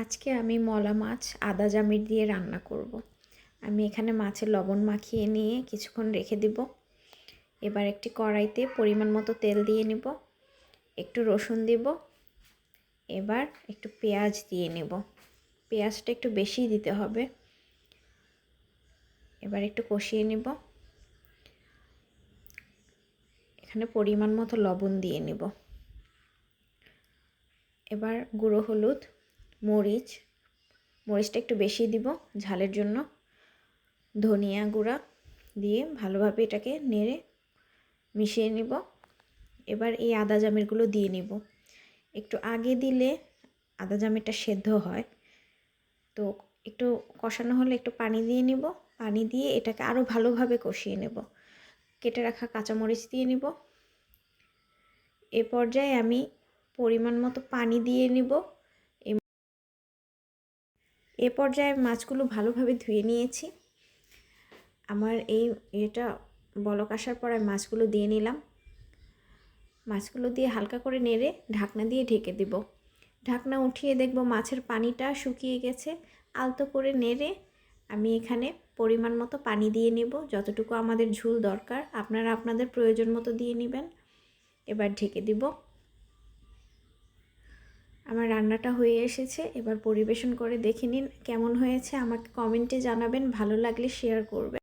আজকে আমি মলা মাছ আদা জামির দিয়ে রান্না করব। আমি এখানে মাছের লবণ মাখিয়ে নিয়ে কিছুক্ষণ রেখে দিব। এবার একটি কড়াইতে পরিমাণ মতো তেল দিয়ে নিব, একটু রসুন দিব, এবার একটু পেঁয়াজ দিয়ে নেব। পেঁয়াজটা একটু বেশি দিতে হবে। এবার একটু কষিয়ে নিব। এখানে পরিমাণ মতো লবণ দিয়ে নেব। এবার গুঁড়ো হলুদ, মরিচটা একটু বেশি দিব ঝালের জন্য, ধনিয়া গুঁড়া দিয়ে ভালোভাবে এটাকে নেড়ে মিশিয়ে নিব। এবার এই আদা জামিরগুলো দিয়ে নিব। একটু আগে দিলে আদা জামিরটা সেদ্ধ হয়, তো একটু কষানো হলে একটু পানি দিয়ে নিব। পানি দিয়ে এটাকে আরও ভালোভাবে কষিয়ে নেব। কেটে রাখা কাঁচামরিচ দিয়ে নিব। এ পর্যায়ে আমি পরিমাণ মতো পানি দিয়ে নিব। এ পর্যায়ে মাছগুলো ভালোভাবে ধুয়ে নিয়েছি। আমার এটা বলক আসার পর আমি মাছগুলো দিয়ে নিলাম। মাছগুলো দিয়ে হালকা করে নেড়ে ঢাকনা দিয়ে ঢেকে দেব। ঢাকনা উঠিয়ে দেখব মাছের পানিটা শুকিয়ে গেছে। আলতো করে নেড়ে আমি এখানে পরিমাণ মতো পানি দিয়ে নেব, যতটুকু আমাদের ঝোল দরকার। আপনারা আপনাদের প্রয়োজন মতো দিয়ে নেবেন। এবার ঢেকে দিব। আমার রান্নাটা হয়ে এসেছে। এবার পরিবেশন করে দেখে নিন কেমন হয়েছে। আমাকে কমেন্টে জানাবেন, ভালো লাগলে শেয়ার করবেন।